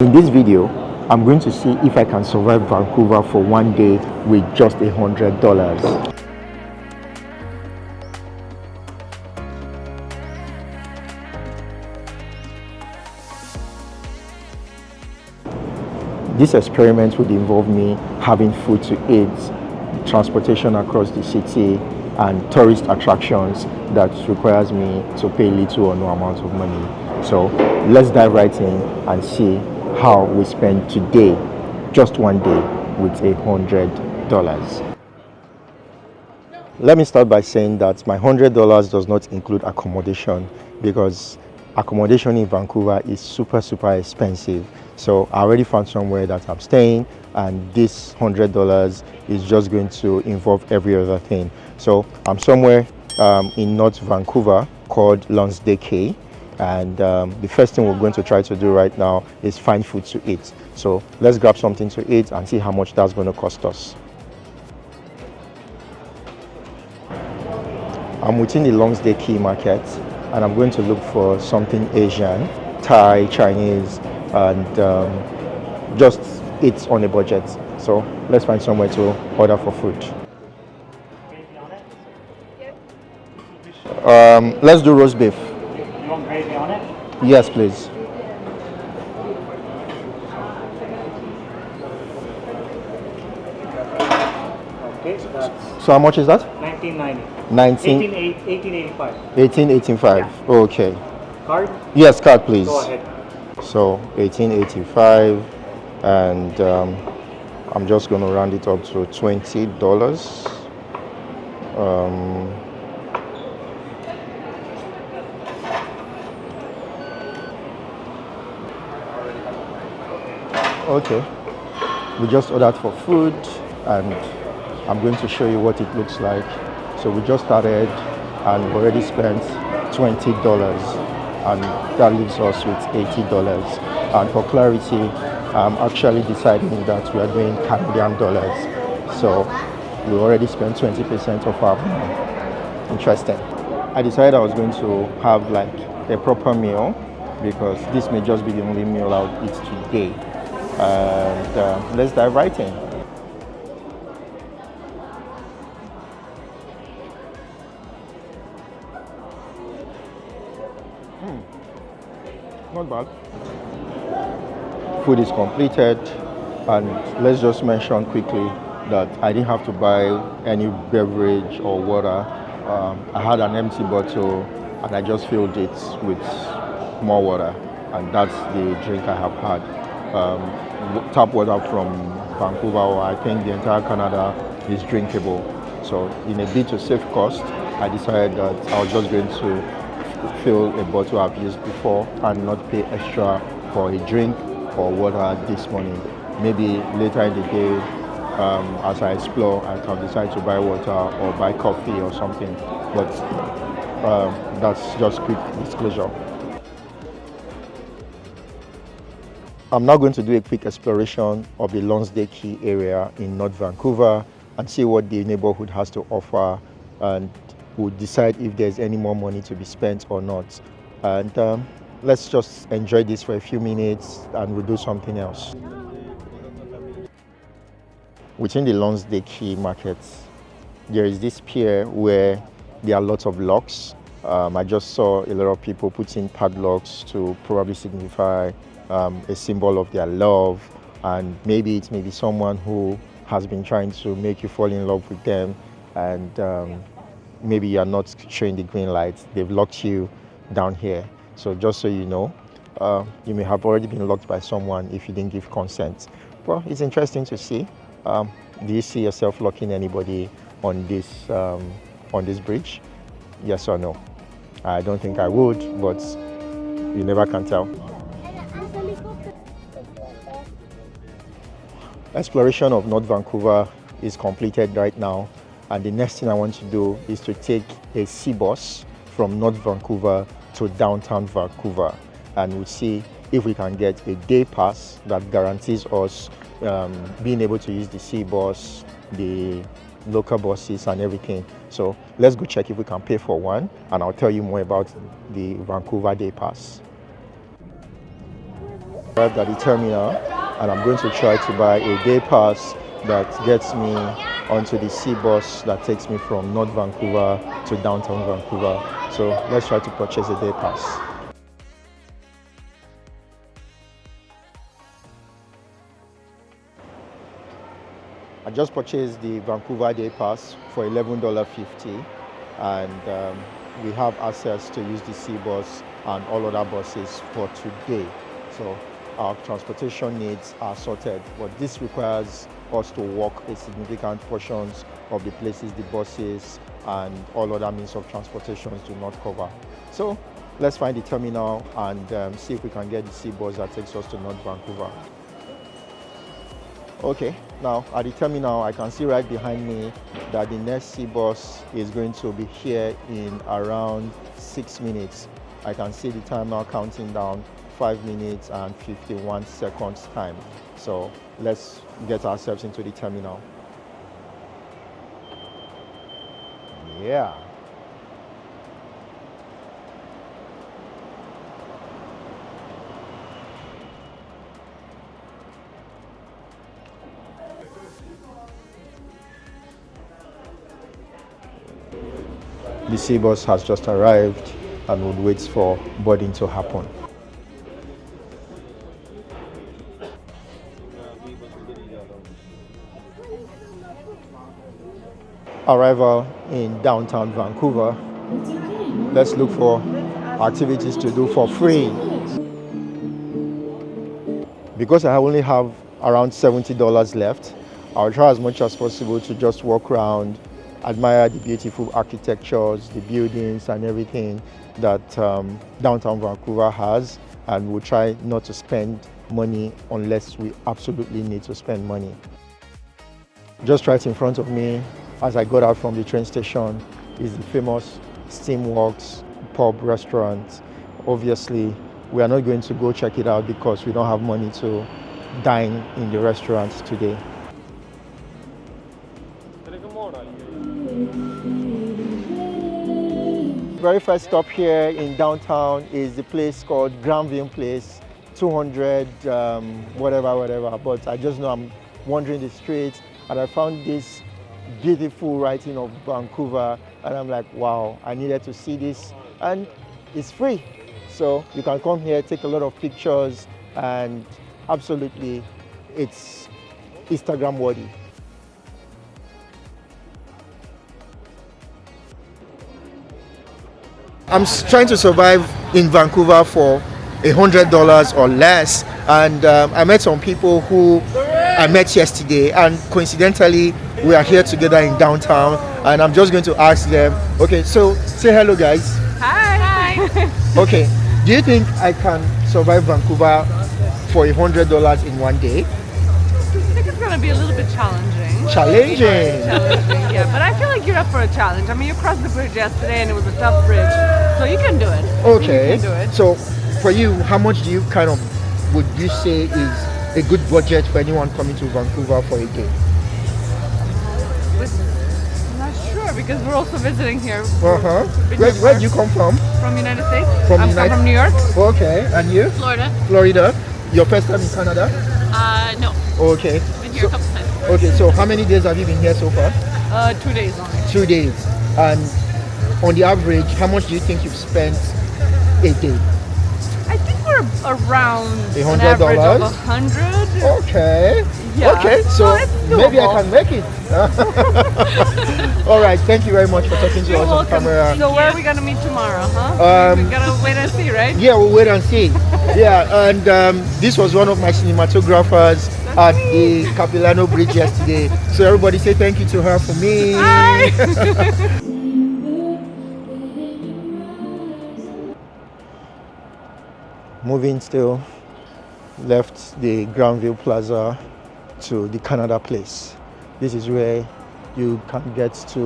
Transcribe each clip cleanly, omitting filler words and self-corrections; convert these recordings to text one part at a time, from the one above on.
In this video, I'm going to see if I can survive Vancouver for one day with just $100. This experiment would involve me having food to eat, transportation across the city, and tourist attractions that requires me to pay little or no amount of money. So let's dive right in and see how we spend today, just one day, with $100. Let me start by saying that my $100 does not include accommodation, because accommodation in Vancouver is super expensive. So I already found somewhere that I'm staying, and this $100 is just going to involve every other thing. So I'm somewhere in North Vancouver called Lonsdale, Quay. And the first thing we're going to try to do right now is find food to eat. So let's grab something to eat and see how much that's going to cost us. I'm within the Lonsdale Quay market, and I'm going to look for something Asian, Thai, Chinese, and just eat on a budget. So let's find somewhere to order for food. Let's do roast beef. You want gravy on it? Yes, please. Okay, so that's So how much is that? $19.90. 1885. 1885. Okay. Card? Yes, card, please. Go ahead. So 1885, and I'm just going to round it up to $20. Okay, we just ordered for food, and I'm going to show you what it looks like. So we just started and we already spent $20, and that leaves us with $80. And for clarity, I'm actually deciding that we are doing Canadian dollars, so we already spent 20% of our money. Interesting. I decided I was going to have like a proper meal, because this may just be the only meal I'll eat today. And let's dive right in. Not bad. Food is completed, and let's just mention quickly that I didn't have to buy any beverage or water. I had an empty bottle, and I just filled it with more water, and that's the drink I have had. Tap water from Vancouver, or I think the entire Canada, is drinkable. So in a bid to save cost, I decided that I was just going to fill a bottle I've used before and not pay extra for a drink or water this morning. Maybe later in the day, as I explore, I can decide to buy water or buy coffee or something. But that's just quick disclosure. I'm now going to do a quick exploration of the Lonsdale Quay area in North Vancouver and see what the neighborhood has to offer, and we'll decide if there's any more money to be spent or not. And let's just enjoy this for a few minutes, and we'll do something else. Within the Lonsdale Quay market, there is this pier where there are lots of locks. I just saw a lot of people putting padlocks to probably signify a symbol of their love, and maybe it may be someone who has been trying to make you fall in love with them, and maybe you are not showing the green light. They've locked you down here. So just so you know, you may have already been locked by someone if you didn't give consent. Well, it's interesting to see. Do you see yourself locking anybody on this bridge? Yes or no? I don't think I would, but you never can tell. Exploration of North Vancouver is completed right now, and the next thing I want to do is to take a sea bus from North Vancouver to downtown Vancouver, and we'll see if we can get a day pass that guarantees us being able to use the sea bus, the local buses, and everything. So let's go check if we can pay for one, and I'll tell you more about the Vancouver day pass. Arrived at the terminal, and I'm going to try to buy a day pass that gets me onto the sea bus that takes me from North Vancouver to downtown Vancouver. So let's try to purchase a day pass. I just purchased the Vancouver day pass for $11.50, and we have access to use the sea bus and all other buses for today. So our transportation needs are sorted, but this requires us to walk a significant portions of the places the buses and all other means of transportation do not cover. So let's find the terminal and see if we can get the sea bus that takes us to North Vancouver. Okay, now at the terminal, I can see right behind me that the next sea bus is going to be here in around 6 minutes. I can see the time now counting down, 5 minutes and 51 seconds time. So let's get ourselves into the terminal. Yeah. The sea bus has just arrived and would wait for boarding to happen. Arrival in downtown Vancouver. Let's look for activities to do for free. Because I only have around $70 left, I'll try as much as possible to just walk around, admire the beautiful architectures, the buildings and everything that downtown Vancouver has, and we'll try not to spend money unless we absolutely need to spend money. Just right in front of me, as I got out from the train station, is the famous Steamworks pub restaurant. Obviously, we are not going to go check it out because we don't have money to dine in the restaurant today. Very first stop here in downtown is the place called Granville Place, 200 whatever, but I just know I'm wandering the streets and I found this beautiful writing of Vancouver and I'm like, wow, I needed to see this, and it's free. So you can come here, take a lot of pictures, and absolutely it's Instagram worthy. I'm trying to survive in Vancouver for $100 or less, and I met some people who I met yesterday, and coincidentally we are here together in downtown, and I'm just going to ask them, okay, so say hello guys. Hi. Okay, do you think I can survive Vancouver for $100 in one day? I think it's going to be a little bit challenging. Challenging, Yeah, but I feel like you're up for a challenge. I mean, you crossed the bridge yesterday and it was a tough bridge, so you can do it. Okay, you can do it. So for you, how much do you would you say is a good budget for anyone coming to Vancouver for a day? I'm not sure because we're also visiting here. Where do you come from? From United States. From I'm from New York. Okay, and you? Florida. Florida. Your first time in Canada? No. Okay. Been here a couple times. Okay, so how many days have you been here so far? 2 days only. 2 days. And on the average, how much do you think you've spent a day? I think we're around $100? an average of 100. Okay. Yeah. Okay, so it's maybe I doable. can make it. All right, thank you very much for talking to You're us on welcome. camera. So where are we gonna meet tomorrow, huh? We gotta wait and see, right? Yeah, we'll wait and see. Yeah, and this was one of my cinematographers at the Capilano Bridge yesterday. So everybody say thank you to her for me. Hi. Moving still, left the Granville Plaza to the Canada Place. This is where you can get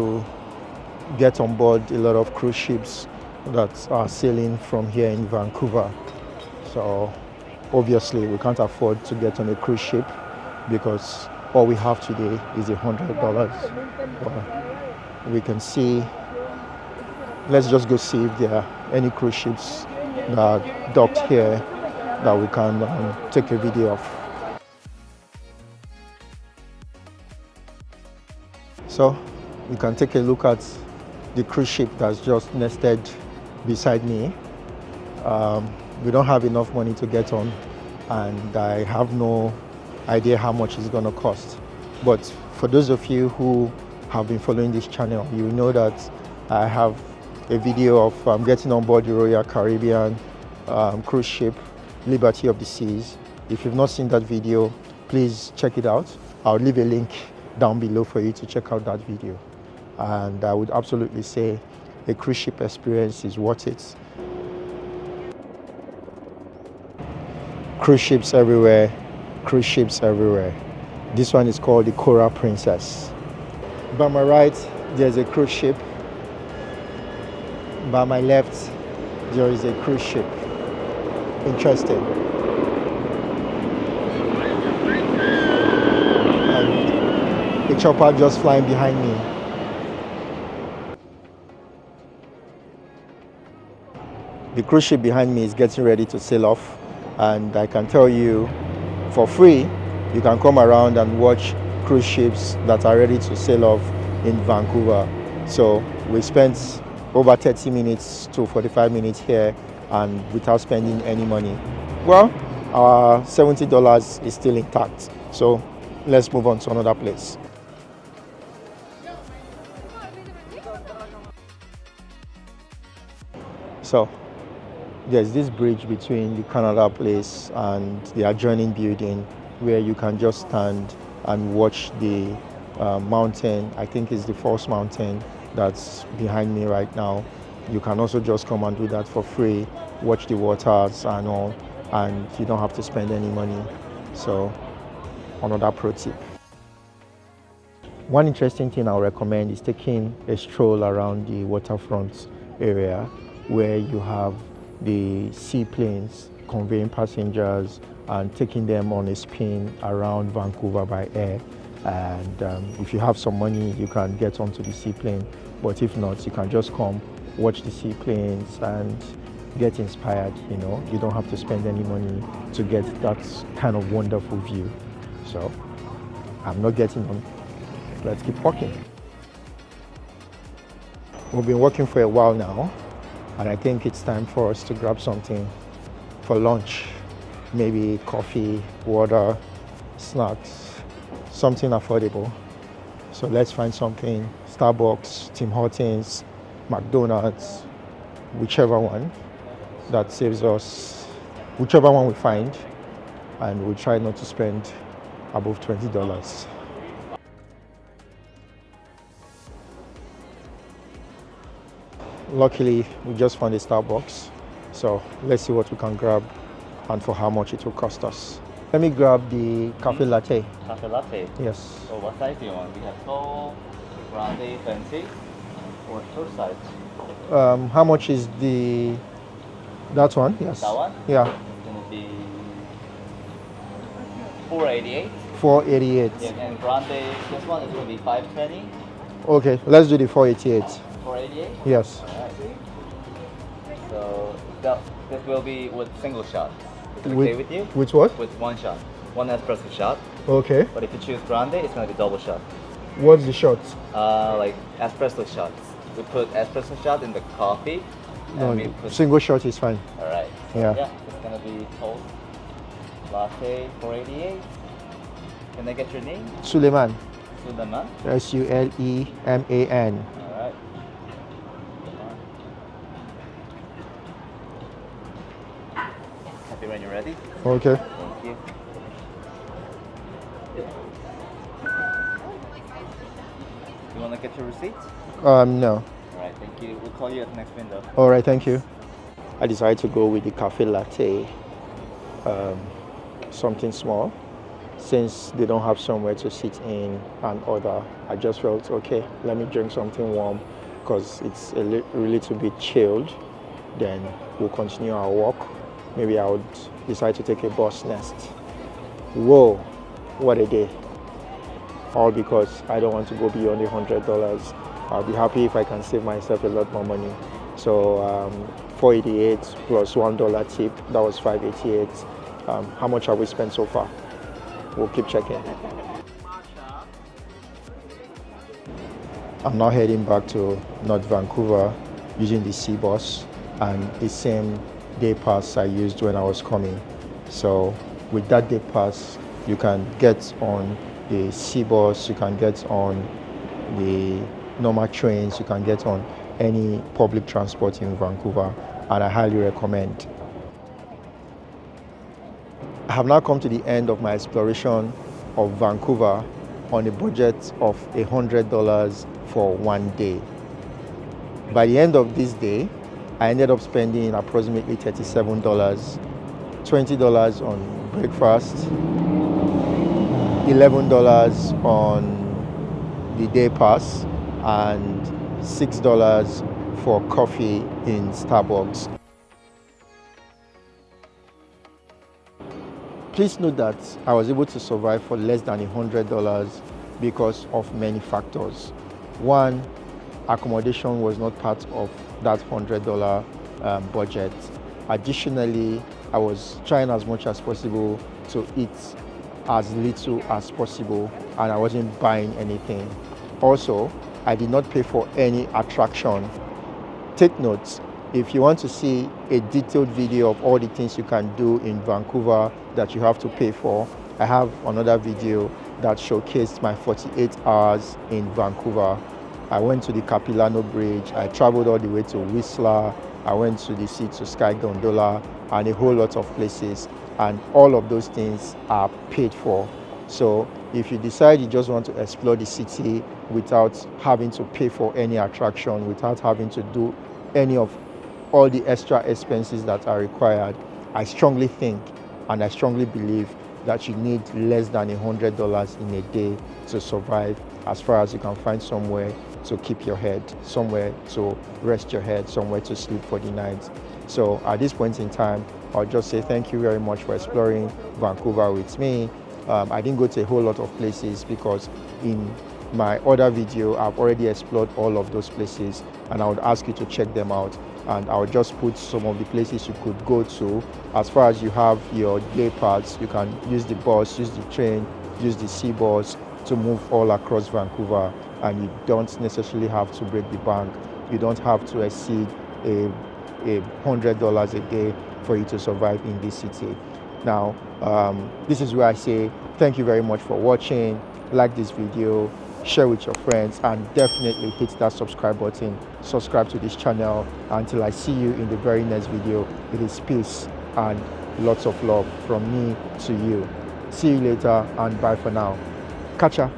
on board a lot of cruise ships that are sailing from here in Vancouver. So obviously we can't afford to get on a cruise ship because all we have today is $100. But we can see, let's just go see if there are any cruise ships that are docked here that we can take a video of. So you can take a look at the cruise ship that's just nested beside me. We don't have enough money to get on, and I have no idea how much it's going to cost. But for those of you who have been following this channel, you know that I have a video of getting on board the Royal Caribbean cruise ship, Liberty of the Seas. If you've not seen that video, please check it out. I'll leave a link down below for you to check out that video. And I would absolutely say a cruise ship experience is worth it. Cruise ships everywhere, cruise ships everywhere. This one is called the Coral Princess. By my right, there's a cruise ship. By my left, there is a cruise ship. Interesting. And a chopper just flying behind me. The cruise ship behind me is getting ready to sail off, and I can tell you, for free, you can come around and watch cruise ships that are ready to sail off in Vancouver. So we spent over 30 minutes to 45 minutes here, and without spending any money. Well, our $70 is still intact. So let's move on to another place. So there's this bridge between the Canada place and the adjoining building where you can just stand and watch the mountain. I think it's the first mountain that's behind me right now. You can also just come and do that for free, watch the waters and all, and you don't have to spend any money. So another pro tip. One interesting thing I'll recommend is taking a stroll around the waterfront area where you have the seaplanes conveying passengers and taking them on a spin around Vancouver by air. And if you have some money, you can get onto the seaplane. But if not, you can just come, watch the seaplanes and get inspired. You know, you don't have to spend any money to get that kind of wonderful view. So I'm not getting on. Let's keep walking. We've been walking for a while now, and I think it's time for us to grab something for lunch. Maybe coffee, water, snacks, something affordable. So let's find something, Starbucks, Tim Hortons, McDonald's, whichever one that saves us, whichever one we find, and we'll try not to spend above $20. Luckily, we just found a Starbucks, so let's see what we can grab and for how much it will cost us. Let me grab the cafe latte. Cafe latte? Yes. So what size do you want? We have tall, grande, fancy, or two size. How much is that one? Yes. That one? Yeah. It's going to be $4.88. $4.88. Yeah, and grande, this one is going to be $5.20. Okay, let's do the $4.88. $4.88? Yes. Alright. So this will be with single shot. Is it With- okay with you? With what? With one shot. One espresso shot. Okay. But if you choose grande, it's going to be double shot. What's the shot? Like espresso shots. We put espresso shot in the coffee. No, And we put, single shot is fine. alright. So Yeah. yeah, it's going to be toast latte $4.88. Can I get your name? Suleiman. Suleiman. Suleman. Alright. Happy when you're ready. Okay. Thank you. You want to get your receipt? No. Alright, thank you. We'll call you at the next window. All right, thank you. I decided to go with the cafe latte, something small. Since they don't have somewhere to sit in and order, I just felt, okay, let me drink something warm because it's a little bit chilled. Then we'll continue our walk. Maybe I would decide to take a bus next. Whoa, what a day. All because I don't want to go beyond the $100. I'll be happy if I can save myself a lot more money. So $4.88 plus $1 tip. That was $5.88. How much have we spent so far? We'll keep checking. I'm now heading back to North Vancouver using the sea bus and the same day pass I used when I was coming. So with that day pass, you can get on the sea bus, you can get on the normal trains, you can get on any public transport in Vancouver, and I highly recommend. I have now come to the end of my exploration of Vancouver on a budget of $100 for one day. By the end of this day, I ended up spending approximately $37, $20 on breakfast, $11 on the day pass, and $6 for coffee in Starbucks. Please note that I was able to survive for less than $100 because of many factors. One, accommodation was not part of that $100 budget. Additionally, I was trying as much as possible to eat as little as possible, and I wasn't buying anything. Also, I did not pay for any attraction. Take notes, if you want to see a detailed video of all the things you can do in Vancouver that you have to pay for, I have another video that showcased my 48 hours in Vancouver. I went to the Capilano bridge, I traveled all the way to Whistler, I went to the Sea to Sky gondola, and a whole lot of places, and all of those things are paid for. So if you decide you just want to explore the city without having to pay for any attraction, without having to do any of all the extra expenses that are required, I strongly think and I strongly believe that you need less than $100 in a day to survive, as far as you can find somewhere to keep your head, somewhere to rest your head, somewhere to sleep for the night. So at this point in time, I'll just say thank you very much for exploring Vancouver with me. I didn't go to a whole lot of places because in my other video, I've already explored all of those places, and I would ask you to check them out. And I'll just put some of the places you could go to. As far as you have your day pass, you can use the bus, use the train, use the sea bus to move all across Vancouver, and you don't necessarily have to break the bank. You don't have to exceed $100 a day for you to survive in this city. Now, this is where I say thank you very much for watching. Like this video, share with your friends, and definitely hit that subscribe button. Subscribe to this channel. Until I see you in the very next video, it is peace and lots of love from me to you. See you later, and bye for now. Catch ya.